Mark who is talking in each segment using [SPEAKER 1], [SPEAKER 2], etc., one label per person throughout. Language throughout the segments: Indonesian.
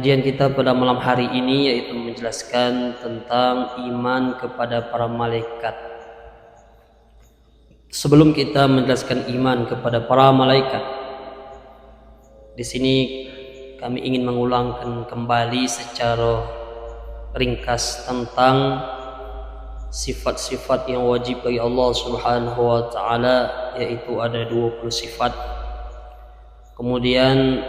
[SPEAKER 1] Pengajian kita pada malam hari ini yaitu menjelaskan tentang iman kepada para malaikat. Sebelum kita menjelaskan iman kepada para malaikat, di sini kami ingin mengulangkan kembali secara ringkas tentang sifat-sifat yang wajib bagi Allah Subhanahu wa taala, yaitu ada 20 sifat. Kemudian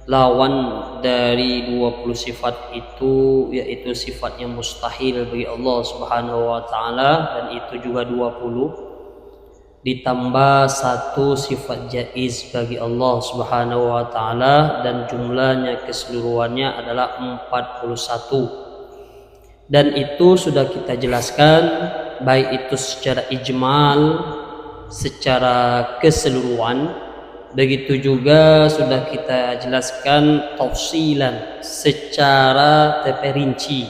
[SPEAKER 1] lawan dari 20 sifat itu yaitu sifat yang mustahil bagi Allah Subhanahu wa taala, dan itu juga 20, ditambah satu sifat jaiz bagi Allah Subhanahu wa taala, dan jumlahnya keseluruhannya adalah 41. Dan itu sudah kita jelaskan, baik itu secara ijmal, secara keseluruhan. Begitu juga sudah kita jelaskan tafsilan secara terperinci,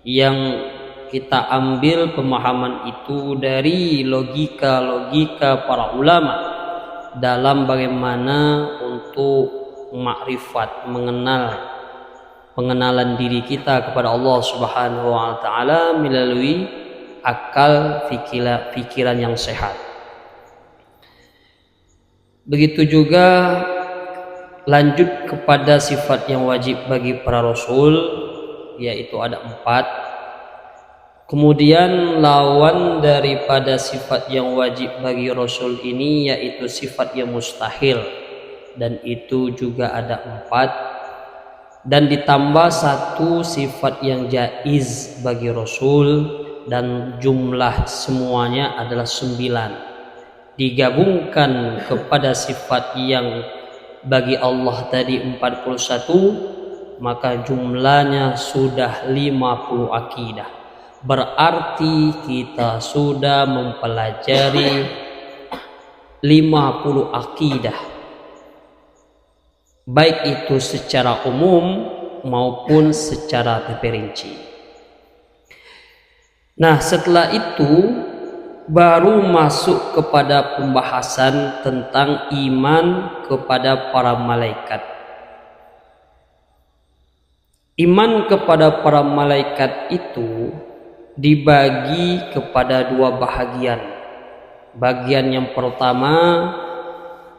[SPEAKER 1] yang kita ambil pemahaman itu dari logika-logika para ulama dalam bagaimana untuk makrifat, pengenalan diri kita kepada Allah Subhanahu wa taala melalui akal pikiran yang sehat. Begitu juga lanjut kepada sifat yang wajib bagi para rasul, yaitu ada 4. Kemudian lawan daripada sifat yang wajib bagi rasul ini yaitu sifat yang mustahil, dan itu juga ada 4. Dan ditambah satu sifat yang jaiz bagi rasul, dan jumlah semuanya adalah 9. Digabungkan kepada sifat yang bagi Allah tadi 41, maka jumlahnya sudah 50 akidah. Berarti kita sudah mempelajari 50 akidah, baik itu secara umum maupun secara terperinci. Nah, setelah itu baru masuk kepada pembahasan tentang iman kepada para malaikat. Iman kepada para malaikat itu dibagi kepada 2 bahagian. Bagian yang pertama,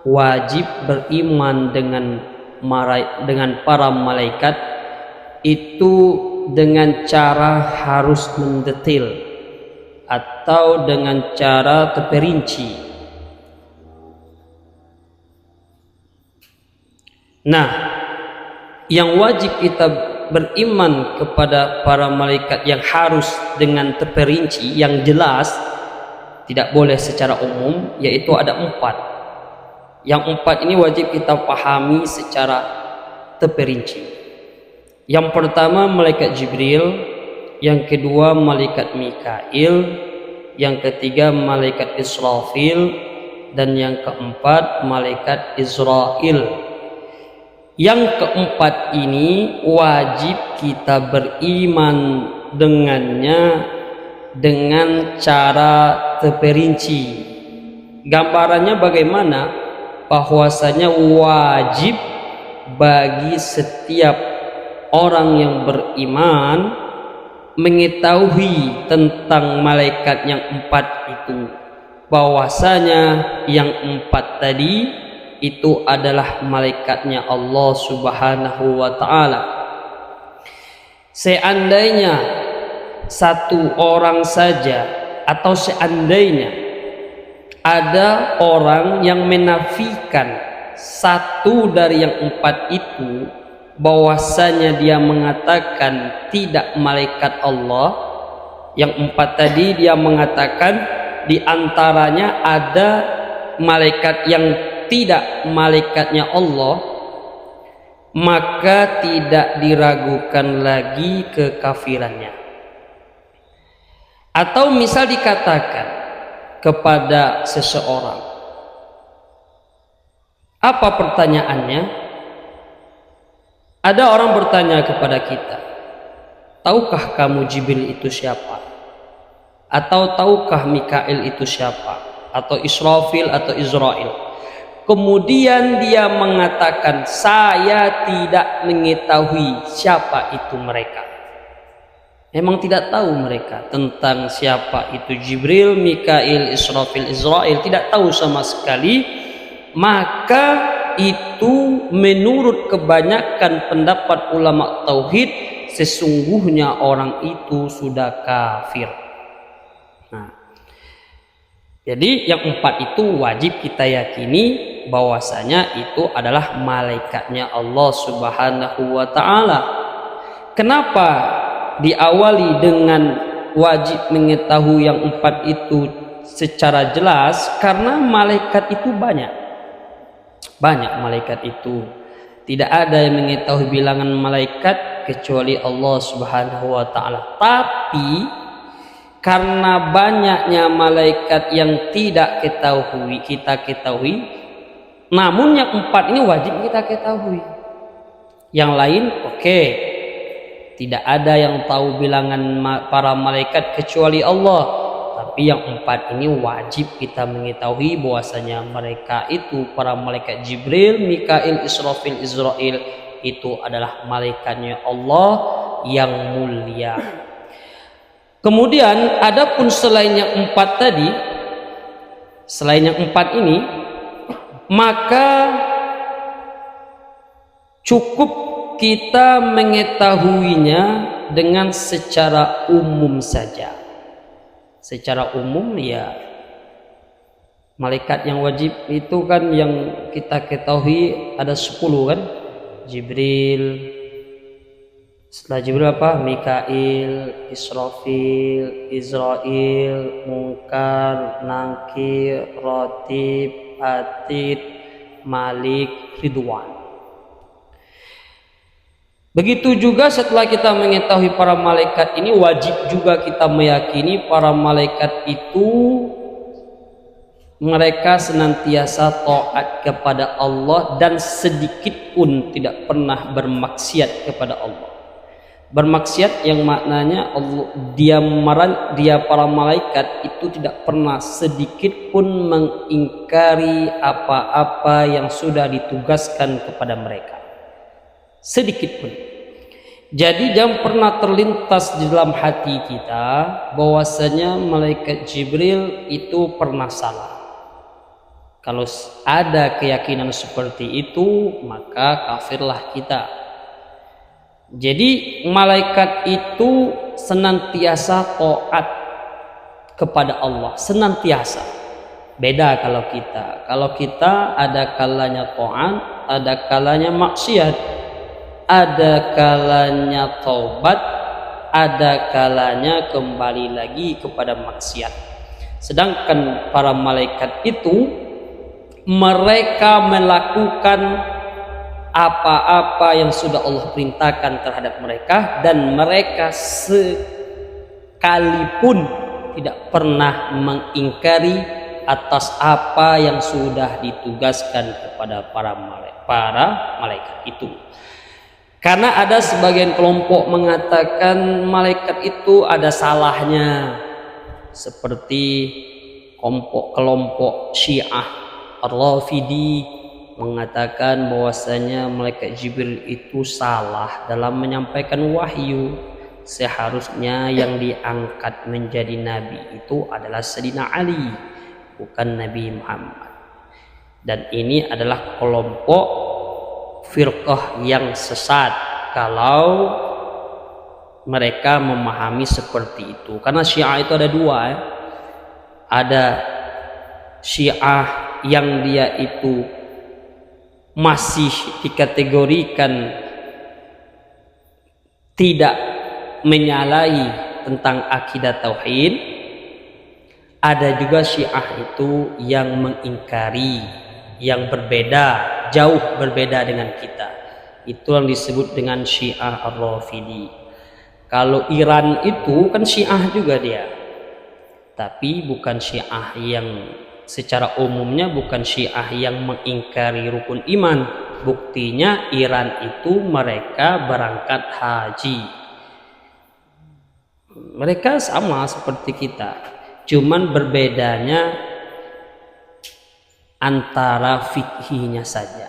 [SPEAKER 1] wajib beriman dengan para malaikat itu dengan cara harus mendetail atau dengan cara terperinci. Nah, yang wajib kita beriman kepada para malaikat yang harus dengan terperinci, yang jelas, tidak boleh secara umum, yaitu ada 4. Yang 4 ini wajib kita pahami secara terperinci. Yang pertama malaikat Jibril, yang kedua malaikat Mikail, yang ketiga malaikat Israfil, dan yang keempat malaikat Israel. Yang keempat ini wajib kita beriman dengannya dengan cara terperinci. Gambarannya bagaimana? Bahwasanya wajib bagi setiap orang yang beriman mengetahui tentang malaikat yang 4 itu, bahwasanya yang 4 tadi itu adalah malaikatnya Allah Subhanahu wa taala. Seandainya satu orang saja, atau seandainya ada orang yang menafikan satu dari yang 4 itu, bahwasanya dia mengatakan tidak malaikat Allah, yang 4 tadi dia mengatakan di antaranya ada malaikat yang tidak malaikatnya Allah, maka tidak diragukan lagi kekafirannya. Atau misal dikatakan kepada seseorang, apa pertanyaannya? Ada orang bertanya kepada kita, tahukah kamu Jibril itu siapa? Atau tahukah Mikail itu siapa? Atau Israfil atau Israel? kemudian dia mengatakan, saya tidak mengetahui siapa itu mereka. Memang tidak tahu mereka tentang siapa itu Jibril, Mikail, Israfil, Israel, tidak tahu sama sekali. Maka itu menurut kebanyakan pendapat ulama tauhid, sesungguhnya orang itu sudah kafir. Nah, jadi yang 4 itu wajib kita yakini bahwasanya itu adalah malaikatnya Allah Subhanahu wa taala. Kenapa diawali dengan wajib mengetahui yang 4 itu secara jelas? Karena malaikat itu banyak malaikat itu. Tidak ada yang mengetahui bilangan malaikat kecuali Allah Subhanahu wa taala. Tapi karena banyaknya malaikat yang tidak kita ketahui, namun yang 4 ini wajib kita ketahui. Yang lain oke. Tidak ada yang tahu bilangan para malaikat kecuali Allah. Tapi yang 4 ini wajib kita mengetahui bahwasanya mereka itu, para malaikat Jibril, Mikail, Israfil, Israel, itu adalah malaikatnya Allah yang mulia. Kemudian adapun selain yang 4 tadi, selain yang 4 ini, maka cukup kita mengetahuinya dengan secara umum saja. Secara umum ya, malaikat yang wajib itu kan yang kita ketahui ada 10 kan. Jibril, setelah Jibril apa? Mikail, Israfil, Israel, Munkar, Nakir, Rotib, Atid, Malik, Ridwan. Begitu juga setelah kita mengetahui para malaikat ini, wajib juga kita meyakini para malaikat itu mereka senantiasa taat kepada Allah dan sedikit pun tidak pernah bermaksiat kepada Allah. Bermaksiat yang maknanya Allah, dia para malaikat itu tidak pernah sedikit pun mengingkari apa-apa yang sudah ditugaskan kepada mereka. Sedikit pun. Jadi jangan pernah terlintas di dalam hati kita bahwasanya malaikat Jibril itu pernah salah. Kalau ada keyakinan seperti itu, maka kafirlah kita. Jadi malaikat itu senantiasa taat kepada Allah, senantiasa. Beda kalau kita. Kalau kita ada kalanya taat, ada kalanya maksiat. Ada kalanya taubat, ada kalanya kembali lagi kepada maksiat. Sedangkan para malaikat itu mereka melakukan apa-apa yang sudah Allah perintahkan terhadap mereka, dan mereka sekalipun tidak pernah mengingkari atas apa yang sudah ditugaskan kepada para malaikat itu. Karena ada sebagian kelompok mengatakan malaikat itu ada salahnya, seperti kelompok Syiah Ar-Rafidi mengatakan bahwasanya malaikat Jibril itu salah dalam menyampaikan wahyu. Seharusnya yang diangkat menjadi nabi itu adalah Sayyidina Ali, bukan Nabi Muhammad. Dan ini adalah kelompok firqah yang sesat kalau mereka memahami seperti itu. Karena Syiah itu ada 2 ya. Ada Syiah yang dia itu masih dikategorikan tidak menyalahi tentang akidah tauhid. Ada juga Syiah itu yang mengingkari, yang berbeda, jauh berbeda dengan kita. Itu yang disebut dengan Syiah Ar-Rafidi. Kalau Iran itu kan Syiah juga dia, tapi bukan Syiah yang secara umumnya, bukan Syiah yang mengingkari rukun iman. Buktinya Iran itu mereka berangkat haji. Mereka sama seperti kita, cuman berbedanya antara fikihnya saja.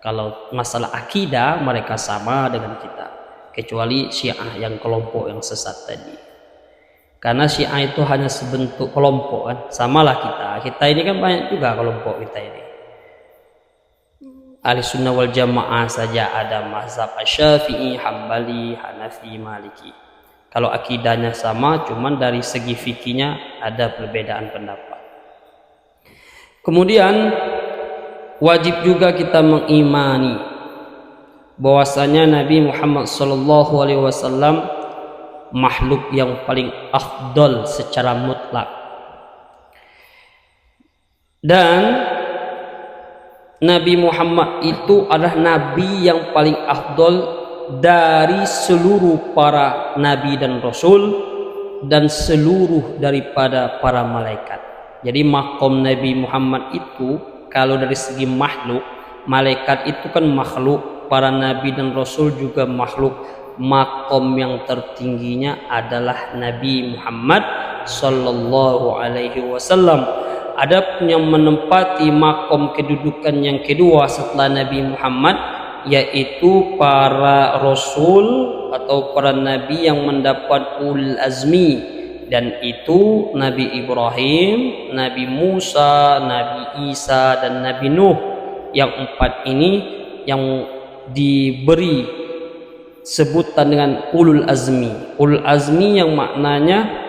[SPEAKER 1] Kalau masalah akidah mereka sama dengan kita, kecuali Syiah yang kelompok yang sesat tadi. Karena Syiah itu hanya sebentuk kelompok kan, samalah kita ini kan banyak juga kelompok kita ini. Ahlussunnah wal Jamaah saja ada mazhab Syafi'i, Hambali, Hanafi, Maliki. Kalau akidahnya sama, cuman dari segi fikihnya ada perbedaan pendapat. Kemudian wajib juga kita mengimani bahwasanya Nabi Muhammad SAW makhluk yang paling afdol secara mutlak, dan Nabi Muhammad itu adalah Nabi yang paling afdol dari seluruh para Nabi dan Rasul dan seluruh daripada para malaikat. Jadi makom Nabi Muhammad itu kalau dari segi makhluk, malaikat itu kan makhluk, para Nabi dan Rasul juga makhluk. Makom yang tertingginya adalah Nabi Muhammad Sallallahu Alaihi Wasallam. Adapun yang menempati makom kedudukan yang kedua setelah Nabi Muhammad, yaitu para Rasul atau para Nabi yang mendapat ulul azmi, dan itu Nabi Ibrahim, Nabi Musa, Nabi Isa, dan Nabi Nuh. Yang empat ini yang diberi sebutan dengan ulul azmi. Ulul azmi yang maknanya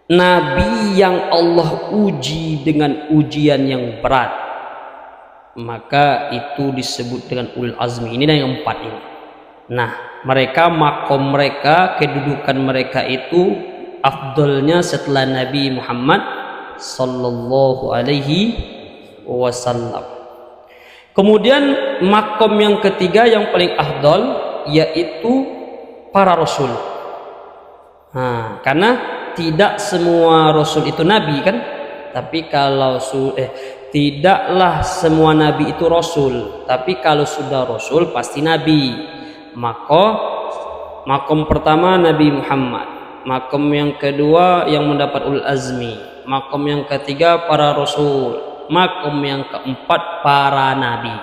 [SPEAKER 1] Nabi yang Allah uji dengan ujian yang berat, maka itu disebut dengan ulul azmi. Ini yang empat ini. Nah, mereka makom mereka, kedudukan mereka itu afdolnya setelah Nabi Muhammad Sallallahu Alaihi Wasallam. Kemudian makom yang ketiga yang paling afdol yaitu para Rasul. Karena tidak semua Rasul itu Nabi kan, tapi kalau tidaklah semua Nabi itu Rasul, tapi kalau sudah Rasul pasti Nabi. Maka makom pertama Nabi Muhammad, makom yang kedua yang mendapat ulul azmi, makom yang ketiga para Rasul, makom yang keempat para Nabi.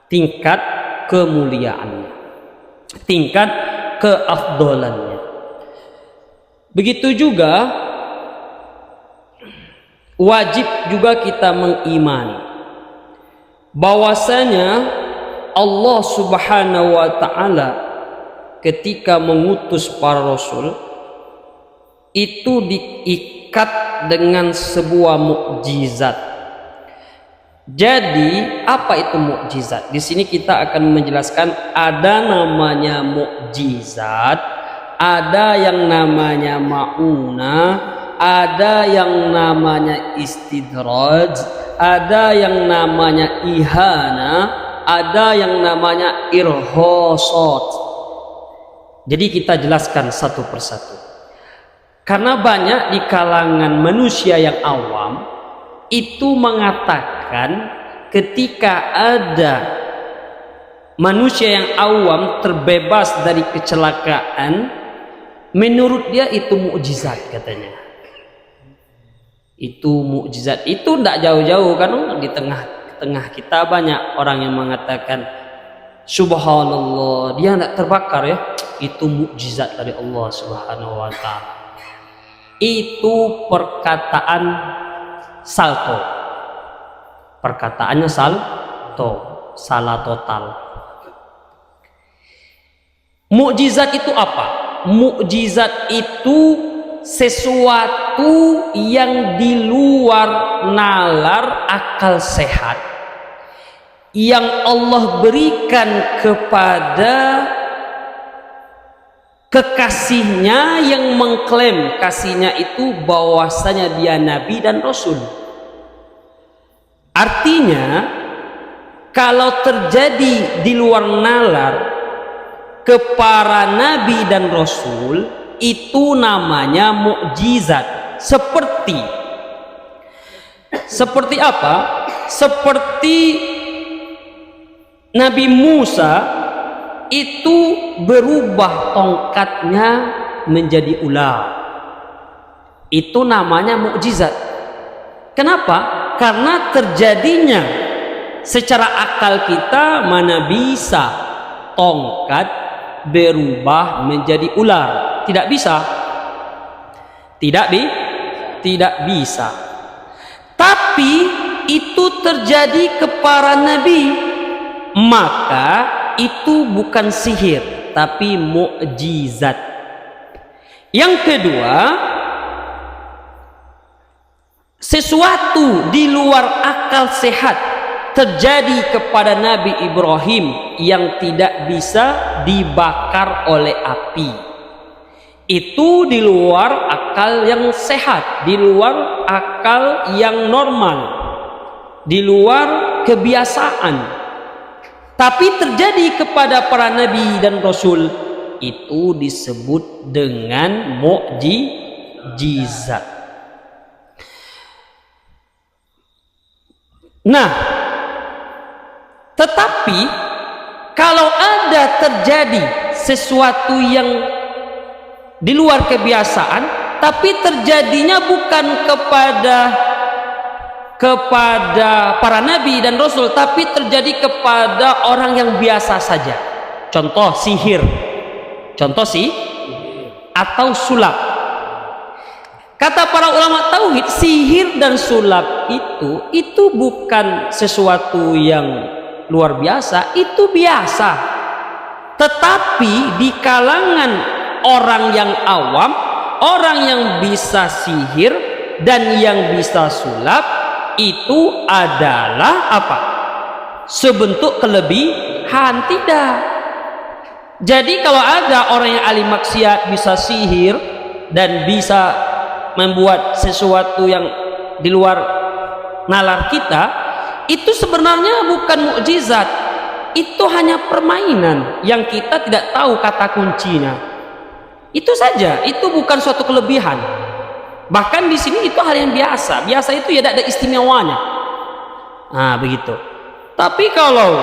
[SPEAKER 1] Tingkat kemuliaannya, tingkat keafdolannya. Begitu juga wajib juga kita mengimani bahwasanya Allah Subhanahu wa taala ketika mengutus para rasul itu diikat dengan sebuah mukjizat. Jadi apa itu mukjizat? Di sini kita akan menjelaskan ada namanya mukjizat, ada yang namanya maunah, ada yang namanya istidraj, ada yang namanya ihana, ada yang namanya irhasat. Jadi kita jelaskan satu persatu. Karena banyak di kalangan manusia yang awam itu mengatakan ketika ada manusia yang awam terbebas dari kecelakaan, menurut dia itu mukjizat katanya. Itu mukjizat, itu tidak jauh-jauh kan, di tengah kita banyak orang yang mengatakan subhanallah dia tidak terbakar ya, itu mukjizat dari Allah Subhanahu wa taala. Itu perkataan salto, perkataannya salto, salah total. Mukjizat itu apa? Mukjizat itu sesuatu yang di luar nalar akal sehat yang Allah berikan kepada kekasihnya yang mengklaim kasihnya itu bahwasanya dia nabi dan rasul. Artinya kalau terjadi di luar nalar ke para nabi dan rasul itu namanya mukjizat. Seperti apa? Seperti Nabi Musa itu berubah tongkatnya menjadi ular. Itu namanya mukjizat. Kenapa? Karena terjadinya secara akal kita mana bisa tongkat berubah menjadi ular. Tidak bisa. Tidak bisa. Tapi itu terjadi kepada Nabi, maka itu bukan sihir tapi mukjizat. Yang kedua, sesuatu di luar akal sehat terjadi kepada Nabi Ibrahim yang tidak bisa dibakar oleh api. Itu di luar akal yang sehat, di luar akal yang normal, di luar kebiasaan. Tapi terjadi kepada para nabi dan rasul, itu disebut dengan mukjizat. Nah, tetapi kalau ada terjadi sesuatu yang di luar kebiasaan, tapi terjadinya bukan kepada para nabi dan rasul, tapi terjadi kepada orang yang biasa saja. Contoh sihir, atau sulap. Kata para ulama tauhid, sihir dan sulap itu bukan sesuatu yang luar biasa, itu biasa. Tetapi di kalangan orang yang awam, orang yang bisa sihir dan yang bisa sulap, itu adalah apa? Sebentuk kelebihan. Tidak. Jadi kalau ada orang yang ahli maksiat bisa sihir dan bisa membuat sesuatu yang di luar nalar kita, itu sebenarnya bukan mukjizat, itu hanya permainan yang kita tidak tahu kata kuncinya. Itu saja, itu bukan suatu kelebihan. Bahkan di sini itu hal yang biasa. Biasa itu ya tidak ada istimewanya. Nah, begitu. Tapi kalau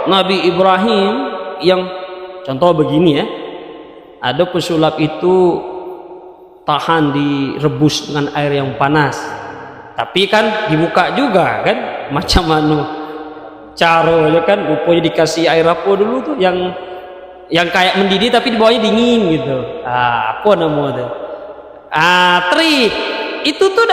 [SPEAKER 1] Nabi Ibrahim yang contoh begini ya, ada pesulap itu tahan direbus dengan air yang panas, tapi kan dibuka juga kan, macam mana caro ya kan, rupanya dikasih air apa dulu tuh yang kayak mendidih tapi di bawahnya dingin gitu. Apa namanya? Trik itu tuh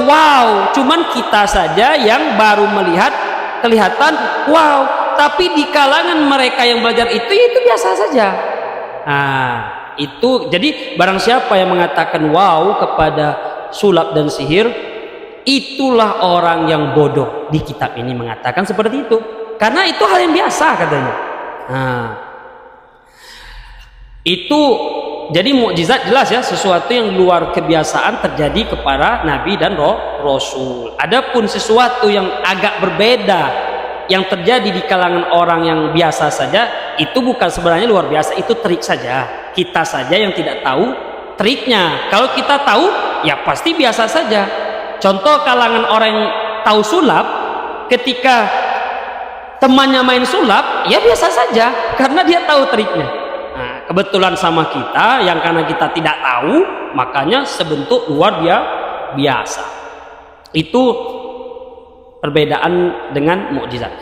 [SPEAKER 1] wow, cuman kita saja yang baru melihat kelihatan wow, tapi di kalangan mereka yang belajar itu biasa saja. Itu jadi barang siapa yang mengatakan wow kepada sulap dan sihir, itulah orang yang bodoh. Di kitab ini mengatakan seperti itu, karena itu hal yang biasa katanya. Itu jadi mukjizat jelas ya, sesuatu yang luar kebiasaan terjadi kepada nabi dan rasul. Adapun sesuatu yang agak berbeda yang terjadi di kalangan orang yang biasa saja, itu bukan sebenarnya luar biasa, itu trik saja. Kita saja yang tidak tahu triknya. Kalau kita tahu ya pasti biasa saja. Contoh kalangan orang yang tahu sulap, ketika temannya main sulap ya biasa saja karena dia tahu triknya. Kebetulan sama kita yang karena kita tidak tahu, makanya sebentuk luar biasa. Itu perbedaan dengan mukjizat.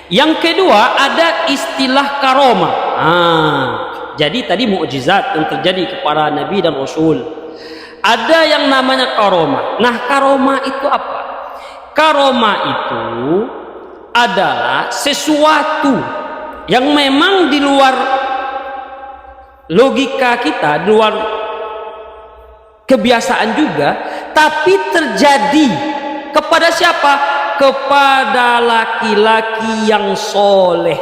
[SPEAKER 1] Yang kedua ada istilah karomah. Jadi tadi mukjizat yang terjadi kepada nabi dan rasul. Ada yang namanya karomah. Nah, karomah itu apa? Karomah itu adalah sesuatu yang memang di luar logika kita, di luar kebiasaan juga, tapi terjadi kepada siapa? Kepada laki-laki yang soleh,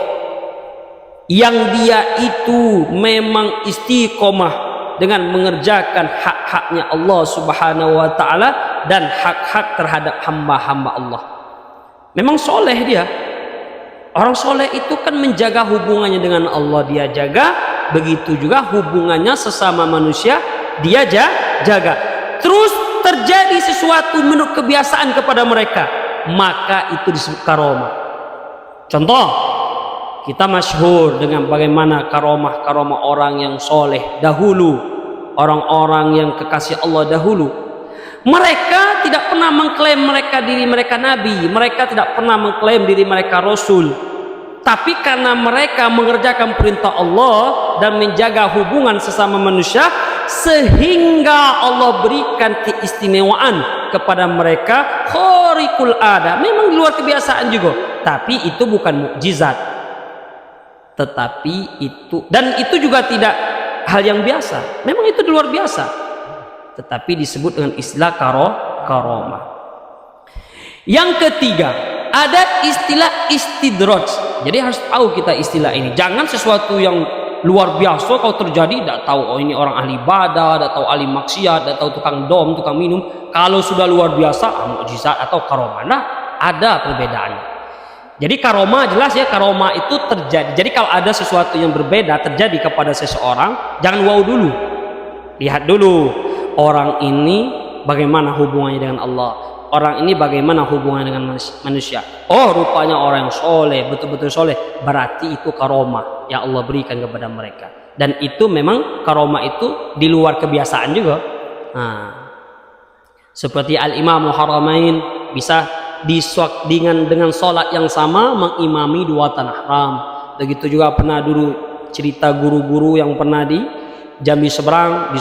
[SPEAKER 1] yang dia itu memang istiqomah dengan mengerjakan hak-haknya Allah Subhanahu wa ta'ala dan hak-hak terhadap hamba-hamba Allah. Memang soleh dia. Orang soleh itu kan menjaga hubungannya dengan Allah, dia jaga. Begitu juga hubungannya sesama manusia dia jaga. Terus terjadi sesuatu menurut kebiasaan kepada mereka, maka itu disebut karomah. Contoh, kita masyhur dengan bagaimana karomah orang yang soleh dahulu, orang-orang yang kekasih Allah dahulu. Mereka tidak pernah mengklaim diri mereka nabi, mereka tidak pernah mengklaim diri mereka rasul. Tapi karena mereka mengerjakan perintah Allah dan menjaga hubungan sesama manusia, sehingga Allah berikan keistimewaan kepada mereka khariqul ada. Memang di luar kebiasaan juga, tapi itu bukan mukjizat. Tetapi itu, dan itu juga tidak hal yang biasa. Memang itu di luar biasa, tetapi disebut dengan istilah karomah. Yang ketiga, ada istilah istidraj. Jadi harus tahu kita istilah ini. Jangan sesuatu yang luar biasa kalau terjadi tidak tahu, oh ini orang ahli ibadah, tidak tahu ahli maksiat, tidak tahu tukang dom, tukang minum. Kalau sudah luar biasa, mukjizat atau karomah. Nah, ada perbedaannya. Jadi karomah jelas ya, karomah itu terjadi. Jadi kalau ada sesuatu yang berbeda terjadi kepada seseorang, jangan wow dulu. Lihat dulu orang ini bagaimana hubungannya dengan Allah. Orang ini bagaimana hubungannya dengan manusia. Oh, rupanya orang yang soleh, betul-betul soleh. Berarti itu karomah yang Allah berikan kepada mereka. Dan itu memang karomah itu di luar kebiasaan juga. Nah, seperti Al-Imamul Haramain bisa dengan sholat yang sama mengimami 2 tanah haram. Begitu juga pernah dulu cerita guru-guru yang pernah di Jambi Seberang di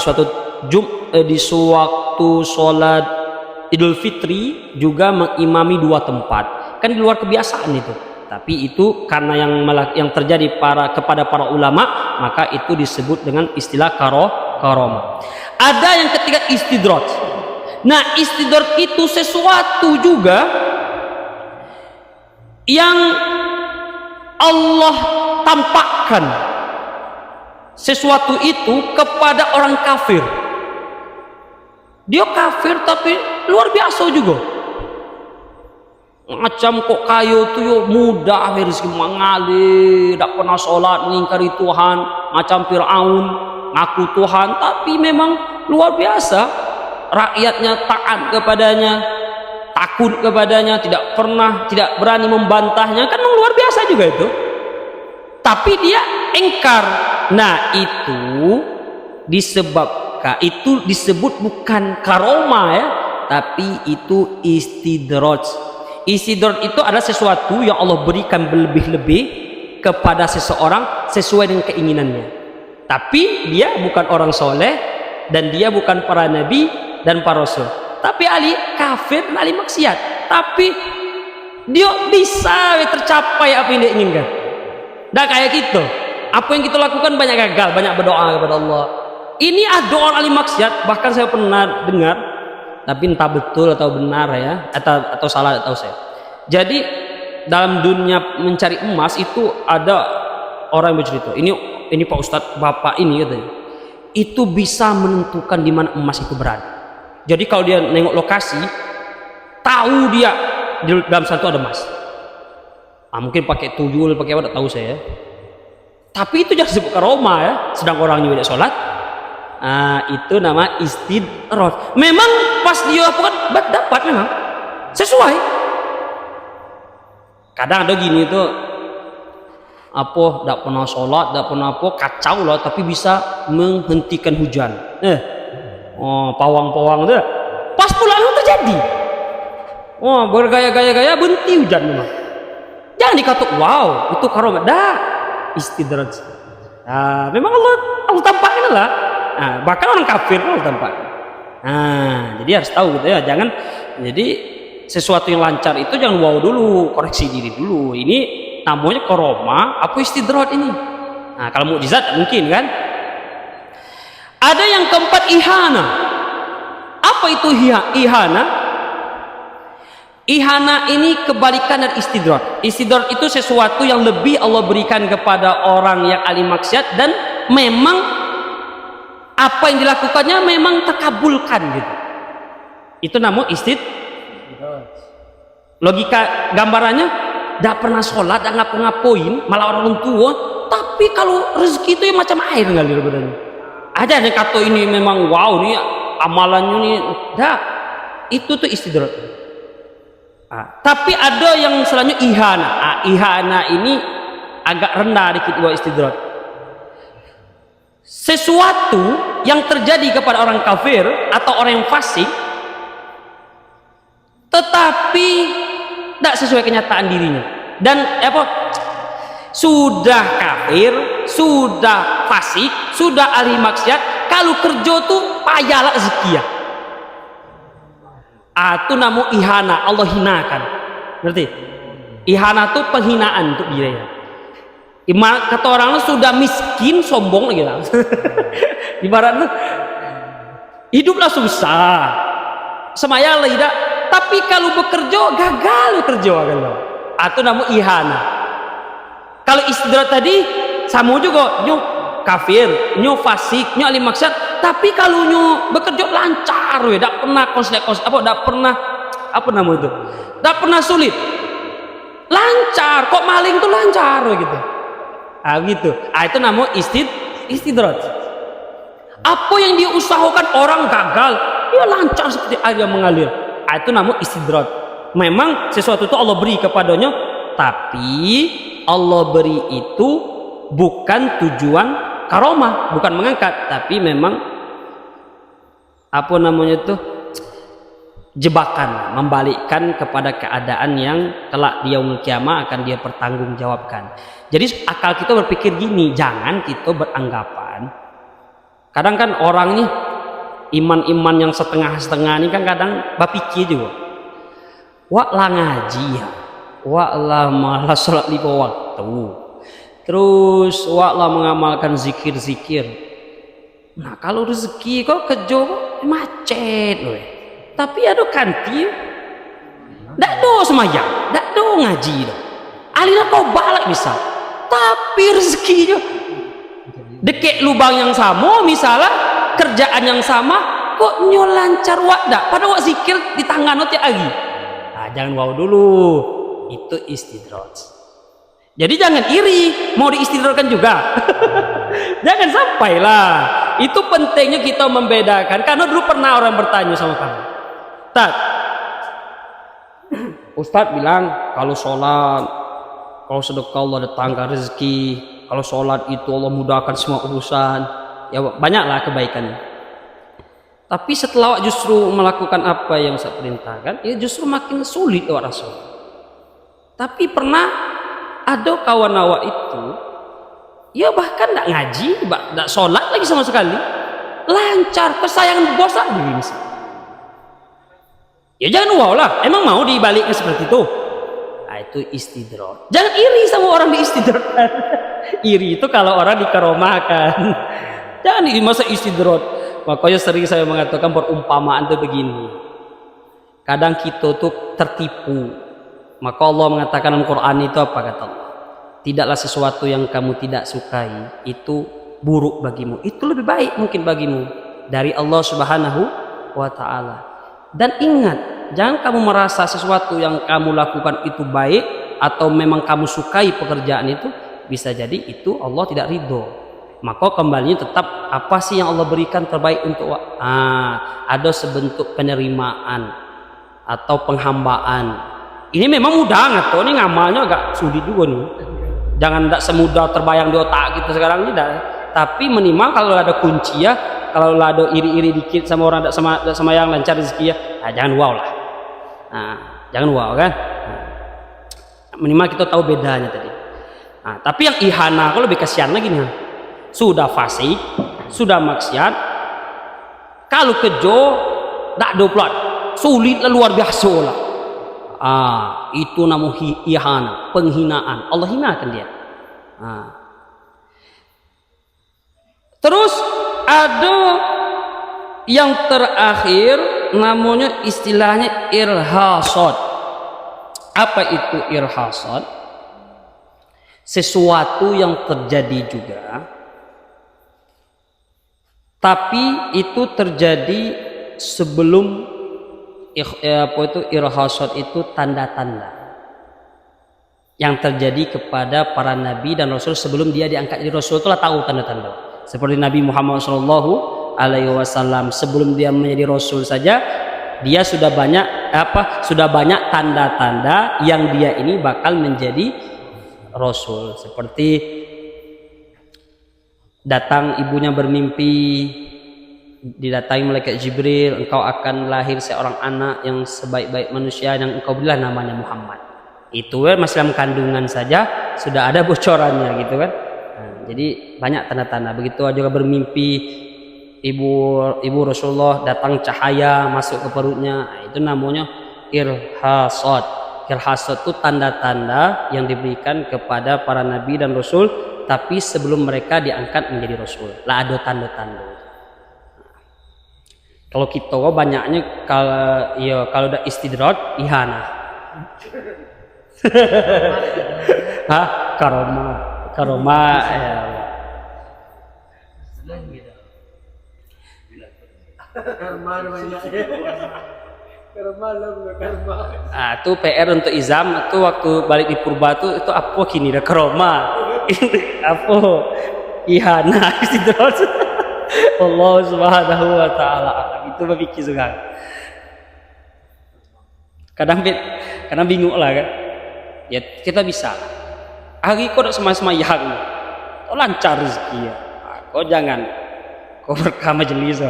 [SPEAKER 1] suatu sholat Idul Fitri juga mengimami 2 tempat. Kan di luar kebiasaan itu. Tapi itu karena yang terjadi kepada para ulama, maka itu disebut dengan istilah karomah. Ada yang ketiga istidraj. Nah, istidraj itu sesuatu juga yang Allah tampakkan sesuatu itu kepada orang kafir. Dia kafir tapi luar biasa juga. Macam kok kayu tuh yo mudah rezeki mengalir, tidak pernah sholat, mengingkari Tuhan, macam Fir'aun ngaku Tuhan, tapi memang luar biasa. Rakyatnya taat kepadanya, takut kepadanya, tidak berani membantahnya, kan luar biasa juga itu. Tapi dia engkar. Nah, itu disebut bukan karomah ya, tapi itu istidraj. Istidraj itu adalah sesuatu yang Allah berikan berlebih-lebih kepada seseorang sesuai dengan keinginannya. Tapi dia bukan orang soleh dan dia bukan para nabi dan para rasul. Tapi ahli kafir dan ahli maksiat. Tapi dia bisa tercapai apa yang dia inginkan. Dah kayak gitu. Apa yang kita lakukan banyak gagal, banyak berdoa kepada Allah. Ini ada orang ahli maksiat, bahkan saya pernah dengar, tapi entah betul atau benar ya, atau salah atau saya. Jadi dalam dunia mencari emas itu ada orang yang bercerita. Ini Pak Ustadz, bapak ini katanya, itu bisa menentukan di mana emas itu berada. Jadi kalau dia nengok lokasi, tahu dia di dalam sana itu ada emas. Mungkin pakai tuyul, pakai apa, tak tahu saya. Tapi itu jangan disebut karomah ya, sedang orangnya tidak sholat. Itu nama istidraj. Memang pas dia lakukan dapat memang sesuai. Kadang ada gini tuh, tidak pernah sholat, tidak pernah kacau lah, tapi bisa menghentikan hujan. Pawang-pawang tuh, pas pulang itu terjadi. Bergaya-gaya berhenti hujan memang. Jangan dikatuk, wow itu karomah. Istidraj. Memang Allah tampakkan lah. Bahkan orang kafir pun tampakkan. Jadi harus tahu gitu ya. Jangan, jadi sesuatu yang lancar itu jangan wow dulu, koreksi diri dulu. Ini namanya karomah, apa istidraj ini? Kalau mukjizat mungkin kan. Ada yang keempat ihana. Apa itu ihana? Ihana ini kebalikan dari istidraj. Istidraj itu sesuatu yang lebih Allah berikan kepada orang yang ahli maksiat dan memang apa yang dilakukannya memang terkabulkan gitu. Itu namanya istidraj. Logika gambarannya, tidak pernah sholat, tidak ngapa-ngapain, malah orang tua, tapi kalau rezeki itu ya macam air ngalir badannya. Ada yang kata ini memang wow nih amalannya nih, itu tuh istidraj. Tapi ada yang selanjutnya ihana. Ihana ini agak rendah dikit di bawah istidraj. Sesuatu yang terjadi kepada orang kafir atau orang yang fasik tapi tidak sesuai kenyataan dirinya. Dan sudah kafir, sudah fasik, sudah ahli maksiat, kalau kerja tuh payahlah rezeki. Itu namu ihana, Allah hinakan. Ngerti? Ihana tuh penghinaan untuk dirinya. Kata orang sudah miskin, sombong lagi lah. Ibaratnya hiduplah susah, semaya lah tidak. Tapi kalau bekerja gagal bekerja kan. Itu namu ihana. Kalau istidrat tadi sama juga, nyu kafir, nyu fasik, nyu ahli maksiat. Tapi kalau nyu bekerja lancar, tidak pernah tidak pernah tidak pernah sulit, lancar. Kok maling tuh lancar gitu. Gitu. Itu namanya istidrat. Apa yang dia usahakan orang gagal, dia lancar seperti air yang mengalir. Itu namanya istidrat. Memang sesuatu itu Allah beri kepadanya, tapi Allah beri itu bukan tujuan karomah, bukan mengangkat, tapi memang jebakan, membalikkan kepada keadaan yang kelak di yaumul kiamah akan dia pertanggungjawabkan. Jadi akal kita berpikir gini, jangan kita beranggapan. Kadang kan orang nih iman-iman yang setengah-setengah ini kan kadang berpikir juga, wak lah ngaji ya, wak lah malah sholat 5 waktu, terus wak lah mengamalkan zikir-zikir. Nah kalau rezeki kok kejo macet loh. Tapi ada kanti, tak do semayang, tak do ngaji, alina kau balik misal, tapi rezekinya dekek lubang yang sama, misalnya kerjaan yang sama, kok lancar wadah, pada wak zikir di tangan tiap lagi. Nah, jangan wow dulu, itu istidrat. Jadi jangan iri, mau diistidratkan juga. Jangan sampailah. Itu pentingnya kita membedakan, karena dulu pernah orang bertanya sama kamu. Ustadz bilang kalau sholat, kalau sedekah Allah datangkan rezeki, kalau sholat itu Allah mudahkan semua urusan, ya banyaklah kebaikannya. Tapi setelah justru melakukan apa yang saya perintahkan, ya justru makin sulit ya Rasul. Tapi pernah ada kawan awak itu, ya bahkan tidak ngaji, tidak sholat lagi sama sekali, lancar, kesayangan bos lagi misalnya. Ya jangan wow lah, emang mau dibaliknya seperti itu? Nah, itu istidrat. Jangan iri sama orang diistidratkan. Iri itu kalau orang dikaromahkan. Jangan iri masa istidrat. Makanya sering saya mengatakan perumpamaan itu begini. Kadang kita tuh tertipu. Maka Allah mengatakan dalam Quran itu apa kata Allah? Tidaklah sesuatu yang kamu tidak sukai itu buruk bagimu. Itu lebih baik mungkin bagimu dari Allah Subhanahu wa Ta'ala. Dan ingat, jangan kamu merasa sesuatu yang kamu lakukan itu baik atau memang kamu sukai pekerjaan itu, bisa jadi itu Allah tidak ridho. Maka kembalinya tetap apa sih yang Allah berikan terbaik untuk ada sebentuk penerimaan atau penghambaan. Ini memang mudah atau ini ngamalnya agak sulit juga nih. Jangan tidak semudah terbayang di otak kita sekarang ini. Tapi minimal kalau ada kunci ya, kalau ada iri-iri dikit sama orang tidak sama yang lancar rezeki ya, jangan wow lah. Jangan wow kan. Minimal kita tahu bedanya tadi. Tapi yang ihana aku lebih kasihan lagi nih. Sudah fasik, sudah maksiat, kalau kejo tak doplat, sulit lah luar biasa lah. Itu namanya ihana, penghinaan. Allah hinakan dia. Terus ada yang terakhir namanya istilahnya irhasad. Apa itu irhasad? Sesuatu yang terjadi juga, tapi itu terjadi sebelum irhasad itu tanda-tanda yang terjadi kepada para nabi dan rasul sebelum dia diangkat jadi rasul. Itulah tahu tanda-tanda. Seperti Nabi Muhammad SAW sebelum dia menjadi rasul saja dia sudah banyak tanda-tanda yang dia ini bakal menjadi rasul. Seperti datang ibunya bermimpi didatangi malaikat Jibril, engkau akan lahir seorang anak yang sebaik-baik manusia yang engkau berilah namanya Muhammad. Itu masih dalam kandungan saja sudah ada bocorannya gitu kan. Nah, jadi banyak tanda-tanda. Begitu juga bermimpi ibu Rasulullah datang cahaya masuk ke perutnya. Nah, itu namanya irhasat. Irhasat itu tanda-tanda yang diberikan kepada para nabi dan rasul, tapi sebelum mereka diangkat menjadi rasul. Lah ada tanda-tanda. Kalau kita banyaknya kalau udah istidrat ihana. Hah, karoma ya. Ah, itu PR untuk Izam itu waktu balik di Purba itu apa kini dah karoma. Apa ihana istidrat. Allah Subhanahu wa taala itu berpikir juga. Kadang bingung lah kan. Ya kita bisa. Hari kau nak sama-sama yang lancar rezeki ya. Kau jangan kau berkah majelis.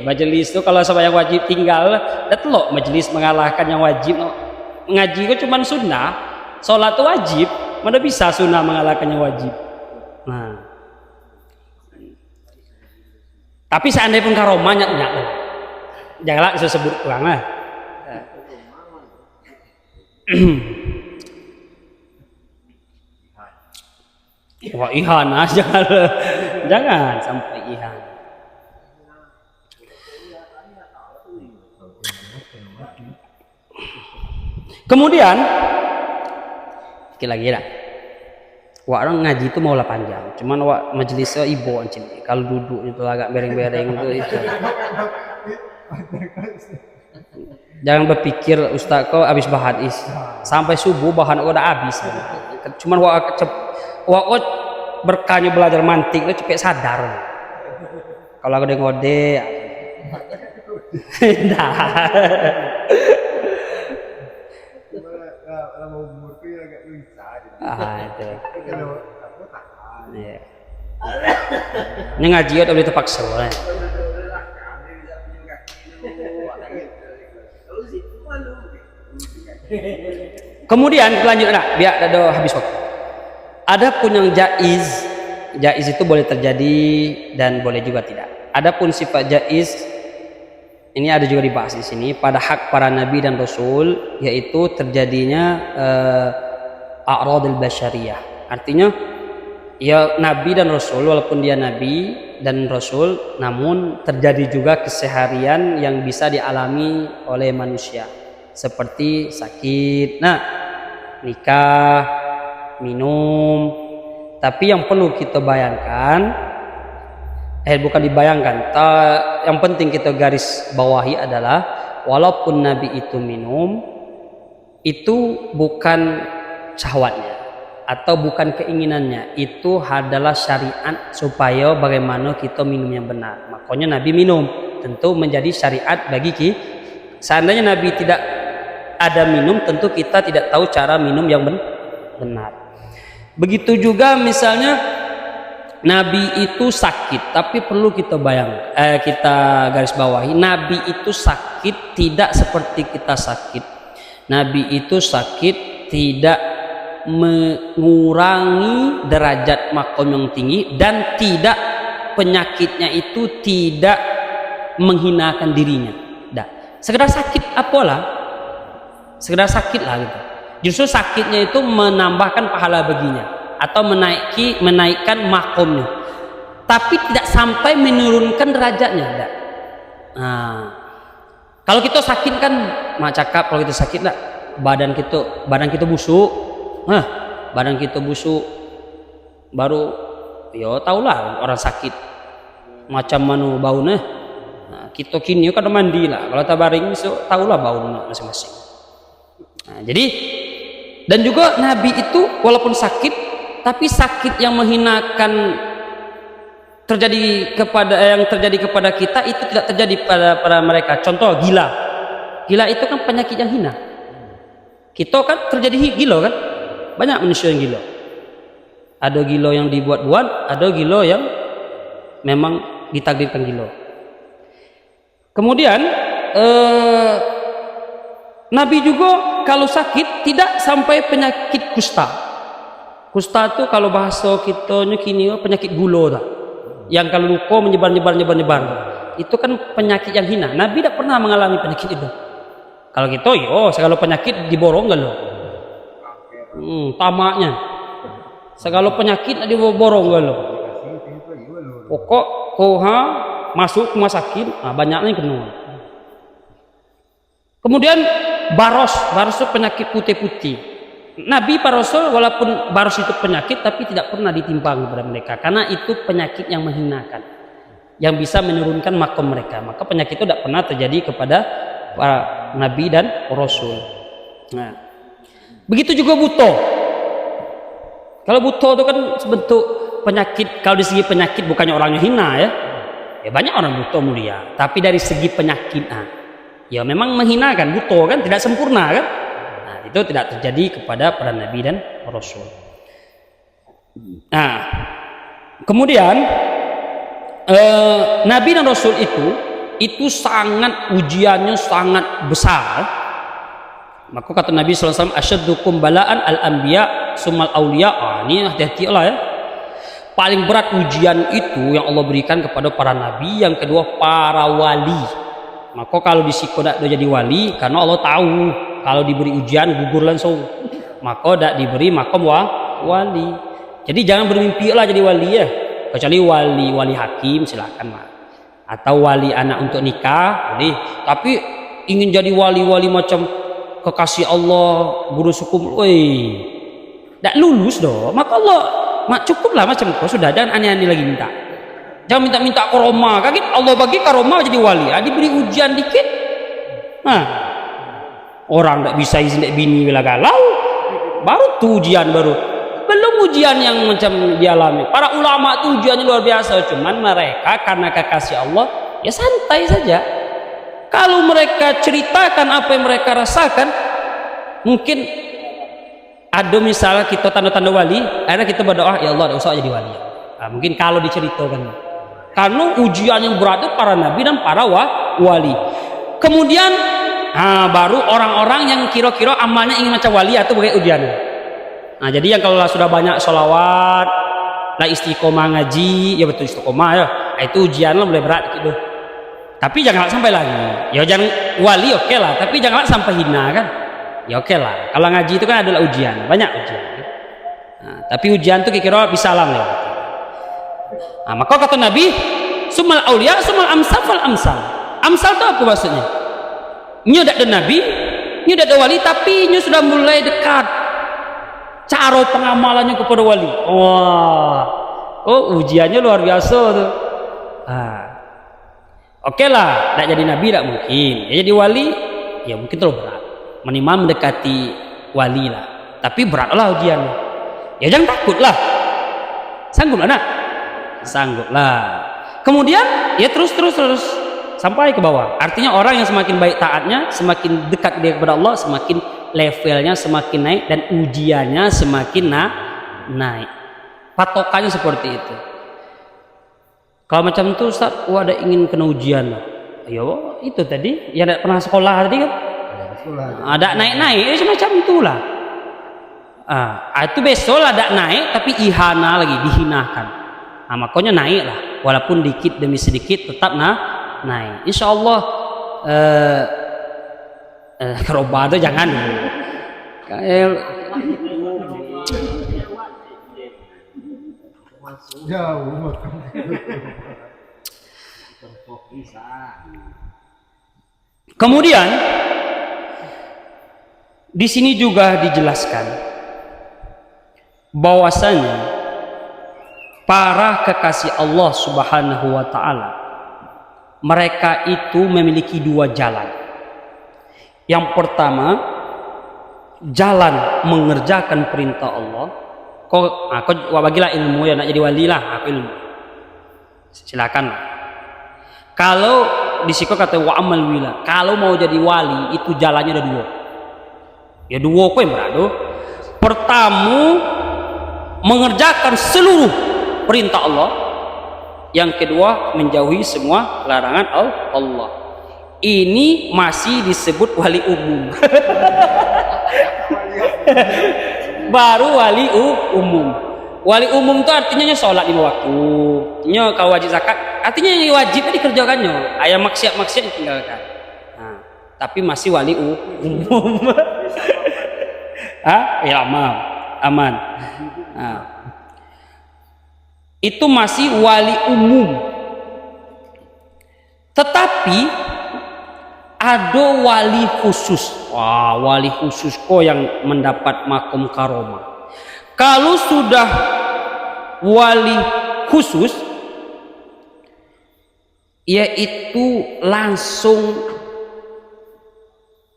[SPEAKER 1] Majelis tu kalau sama yang wajib tinggal, dah telok majelis mengalahkan yang wajib. Ngaji kau cuma sunnah, solat tu wajib, mana bisa sunnah mengalahkan yang wajib. Nah. Tapi seandainya pun karomah nyak janganlah saya sebut kurang lah. Wah ihana jangan sampai ihana. Kemudian sekali lagi dah. Wak orang ngaji itu maulah panjang, cuman wak majelisnya ibu ancin. Kalau duduk itu agak bereng-bereng itu. Jangan berpikir ustaz kau habis bahan sampai subuh bahan kau udah habis. Cuman wak berkahnya belajar mantik itu cepet sadar. Kalau aku ngode, dah. Itu. Ya. Ini ngaji atau boleh terpaksa lah. Kemudian lanjut biar ada habis waktu. Adapun yang jaiz itu boleh terjadi dan boleh juga tidak. Adapun sifat jaiz ini ada juga dibahas di sini pada hak para nabi dan rasul, yaitu terjadinya a'radul basyariyah. Artinya ya nabi dan rasul walaupun dia nabi dan rasul, namun terjadi juga keseharian yang bisa dialami oleh manusia seperti sakit, nikah, minum. Tapi yang perlu kita bayangkan, bukan dibayangkan, yang penting kita garis bawahi adalah walaupun nabi itu minum, itu bukan syahwatnya atau bukan keinginannya, itu adalah syariat supaya bagaimana kita minum yang benar. Makanya nabi minum, tentu menjadi syariat bagi kita. Seandainya nabi tidak ada minum, tentu kita tidak tahu cara minum yang benar. Begitu juga misalnya nabi itu sakit, tapi perlu kita kita garis bawahi, nabi itu sakit tidak seperti kita sakit. Nabi itu sakit tidak mengurangi derajat makom yang tinggi, dan tidak penyakitnya itu tidak menghinakan dirinya. Sekedar sakit apalah, sekedar sakit lah gitu. Justru sakitnya itu menambahkan pahala baginya atau menaikkan makomnya, tapi tidak sampai menurunkan derajatnya. Kalau kita sakit kan cakap, kalau kita sakit lah badan kita busuk. Badan kita busuk, baru ya tahulah orang sakit macam mana baunya. Kita kini kan mandi lah, kalau tak baring so tahulah baunya masing-masing. Jadi dan juga nabi itu walaupun sakit, tapi sakit yang menghinakan yang terjadi kepada kita itu tidak terjadi pada mereka. Contoh gila itu kan penyakit yang hina. Kita kan terjadi gila kan. Banyak manusia yang gila. Ada gila yang dibuat-buat, ada gila yang memang ditakdirkan gila.
[SPEAKER 2] Kemudian Nabi juga kalau sakit tidak sampai penyakit kusta. Kusta itu kalau bahasa kita kini penyakit gula tak? Yang kalau luka menyebar. Itu kan penyakit yang hina. Nabi tidak pernah mengalami penyakit itu. Kalau gitu, segala penyakit diborong galo. Tamaknya. Segala penyakit diborong galo. Pokok koha masuk rumah sakit, banyaknya kena. Kemudian baros itu penyakit putih-putih. Nabi para Rasul walaupun baros itu penyakit tapi tidak pernah ditimpang kepada mereka karena itu penyakit yang menghinakan, yang bisa menurunkan makom mereka. Maka penyakit itu tidak pernah terjadi kepada para Nabi dan Rasul. Nah, begitu juga buto. Kalau buto itu kan sebentuk penyakit. Kalau di segi penyakit bukannya orangnya hina ya banyak orang buto mulia. Tapi dari segi penyakit, ya memang menghinakan, buto kan tidak sempurna kan. Nah, itu tidak terjadi kepada para Nabi dan Rasul. Nah, kemudian Nabi dan Rasul itu sangat ujiannya sangat besar. Maka kata Nabi SAW, asyaddukum bala'an al-anbiya summal awliya. Ini hati-hati lah ya. Paling berat ujian itu yang Allah berikan kepada para nabi, yang kedua para wali. Maka kalau disiko tidak jadi wali, karena Allah tahu kalau diberi ujian gugur langsung, maka tidak diberi makom wali. Jadi jangan bermimpi lah jadi wali ya, kecuali wali hakim silakan lah, atau wali anak untuk nikah boleh. Tapi ingin jadi wali macam kekasih Allah, guru sukum, tidak lulus doh. Maka Allah cukuplah macam kau sudah, jangan aneh-aneh lagi minta. Jangan minta karomah. Kaget Allah bagi karomah jadi wali. Diberi ujian dikit. Orang tidak bisa izin bini bila galau. Baru tuh ujian baru. Belum ujian yang macam dialami. Para ulama tuh ujiannya luar biasa. Cuman mereka karena kekasih Allah ya santai saja. Kalau mereka ceritakan apa yang mereka rasakan, mungkin ada misalnya kita tanda-tanda wali, akhirnya kita berdoa, ya Allah, tidak usah jadi wali. Mungkin kalau diceritakan, karena ujian yang berat itu para nabi dan para wali. Kemudian baru orang-orang yang kira-kira amalnya ingin macam wali atau pakai ujian. Nah, jadi yang kalau sudah banyak sholawat, lah istiqomah ngaji, ya betul istiqomah ya, itu ujian lah boleh berat gitu. Tapi jangan sampai lagi, ya jangan wali oke lah, tapi jangan sampai hina kan. Ya oke lah, kalau ngaji itu kan adalah ujian, banyak ujian. Tapi ujian itu kira-kira bisa lah lewat. Maka kata Nabi, sumal aulia, sumal amsal, fal amsal. Amsal itu apa maksudnya? Ini tidak ada Nabi, ini tidak ada wali, tapi ini sudah mulai dekat cara pengamalannya kepada wali. Ujiannya luar biasa tuh. Oke lah, tidak jadi Nabi tidak mungkin. Ya jadi wali, ya mungkin terlalu berat. Minimal mendekati wali lah, tapi beratlah ujiannya. Ya jangan takut lah, sanggup lah nak, sanggup lah. Kemudian ya terus sampai ke bawah. Artinya orang yang semakin baik taatnya, semakin dekat dia kepada Allah, semakin levelnya semakin naik dan ujiannya semakin naik. Patokannya seperti itu. Kalau macam itu Ustaz, ada ingin kena ujian lah. Ayo itu tadi, ya tidak pernah sekolah tadi kan. Ada naik semacam itulah. Itu besok lah ada naik tapi ihana lagi, dihinakan. Makanya naik lah, walaupun dikit demi sedikit tetap naik. Insya Allah kerobah itu jangan dulu. Kemudian di sini juga dijelaskan bahwasanya para kekasih Allah Subhanahu wa taala mereka itu memiliki dua jalan. Yang pertama, jalan mengerjakan perintah Allah. Kau bagilah ilmu ya nak jadi wali lah, aku ilmu. Silakan. Kalau di situ kata wa amal wila, kalau mau jadi wali itu jalannya ada dua. Ya dua kau yang beradu. Pertama, mengerjakan seluruh perintah Allah. Yang kedua, menjauhi semua larangan Allah. Ini masih disebut wali umum. Baru wali umum. Wali umum itu artinya sholat 5 waktu. Nya kalau wajib zakat, artinya yang wajib dikerjakannya. Ayat maksiat ditinggalkan. Nah, tapi masih wali umum. Ya aman. Nah, itu masih wali umum. Tetapi ada wali khusus. Wah, wali khusus kok yang mendapat makom karomah. Kalau sudah wali khusus, yaitu langsung.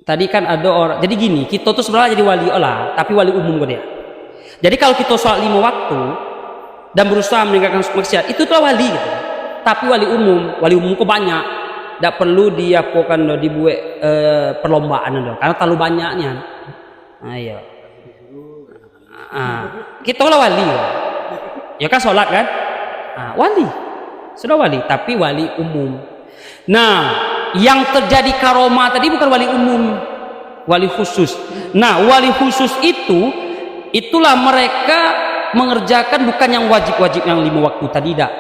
[SPEAKER 2] Tadi kan ada orang. Jadi gini, kita tuh sebenarnya jadi wali Allah, tapi wali umum dia. Jadi kalau kita sholat 5 waktu dan berusaha meninggalkan maksiat, itu tuh wali gitu. Tapi wali umum kok banyak. Tidak perlu dibuat perlombaan karena terlalu banyaknya. Ayo. Kita lah wali ya kan, sholat kan, wali sudah wali, tapi wali umum. Nah, yang terjadi karomah tadi bukan wali umum, wali khusus. Nah, wali khusus itulah mereka mengerjakan bukan yang wajib-wajib yang 5 waktu tadi, tidak,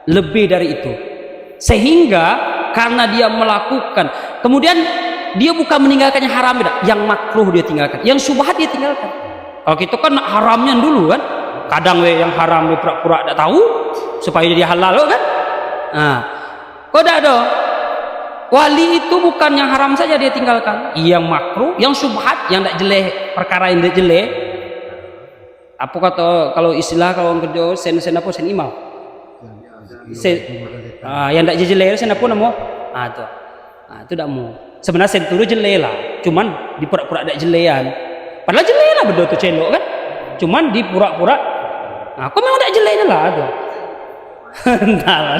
[SPEAKER 2] lebih dari itu. Sehingga karena dia melakukan, kemudian dia bukan meninggalkan yang haram, tidak, yang makruh dia tinggalkan, yang syubhat dia tinggalkan. Kalau kita kan haramnya dulu kan, kadang yang haram dia pura-pura tidak tahu supaya jadi halal kan. Nah, kok tidak ada. Wali itu bukan yang haram saja dia tinggalkan, yang makruh, yang syubhat, yang tidak jelek, perkara yang tidak jelek. Apa kata kalau istilah kalau orang kerja sen apa sen imam. Yang tidak jelek sen apa nama? Itu tidak mau. Sebenarnya sen itu jelek lah, cuman di pura-pura tidak jelekan. Padahal jelek lah betul tuh celok kan, cuman di pura-pura. Aku memang tidak jeleknya lah tuh. Entahlah.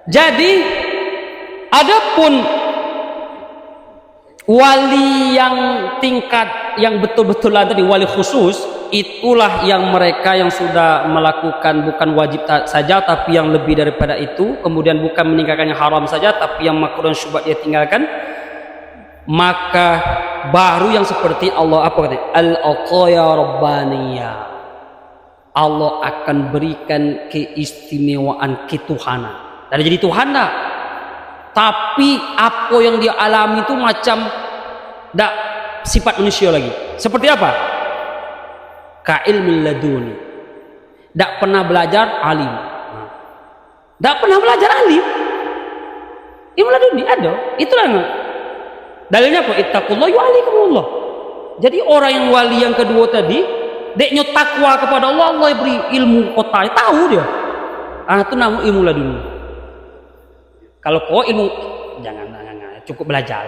[SPEAKER 2] Jadi adapun wali yang tingkat yang betul-betul tadi wali khusus, itulah yang mereka yang sudah melakukan bukan wajib saja tapi yang lebih daripada itu, kemudian bukan meninggalkan yang haram saja tapi yang makruh dan syubhat dia tinggalkan. Maka baru yang seperti Allah apa kata? Al-aqaya rabbaniyah. Allah akan berikan keistimewaan ketuhanan. Dan jadi Tuhan dah. Tapi apa yang dia alami itu macam dak sifat manusia lagi. Seperti apa? Ka ilmil laduni. Dak pernah belajar alim. Dak pernah belajar alim. Ilmu laduni ada. Itulah dalilnya apa? Ittaqullah yu'allikumullah. Jadi orang yang wali yang kedua tadi, deknya takwa kepada Allah, Allah beri ilmu kota, tahu dia. Itu namanya ilmu laduni. Kalau kau ilmu jangan cukup belajar.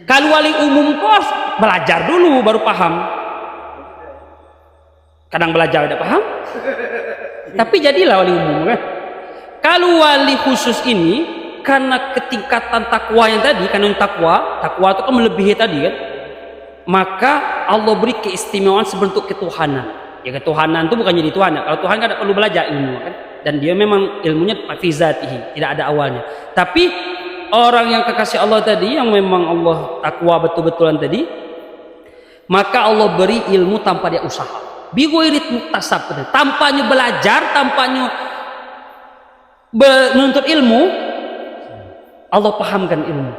[SPEAKER 2] Kalau wali umum kau belajar dulu baru paham. Kadang belajar tidak paham. Tapi jadilah wali umum kan. Kalau wali khusus ini karena ketingkatan takwa yang tadi, karena takwa itu kan melebihi tadi kan, maka Allah beri keistimewaan sebentuk ketuhanan. Ya ketuhanan itu bukan jadi Tuhan. Kalau Tuhan kan tidak perlu belajar ilmu kan, dan dia memang ilmunya fi zatihi, tidak ada awalnya. Tapi orang yang kekasih Allah tadi, yang memang Allah takwa betul-betulan tadi, maka Allah beri ilmu tanpa dia usaha. Bighoirit muktasab, tampaknya belajar, tampaknya menuntut ilmu, Allah pahamkan ilmu.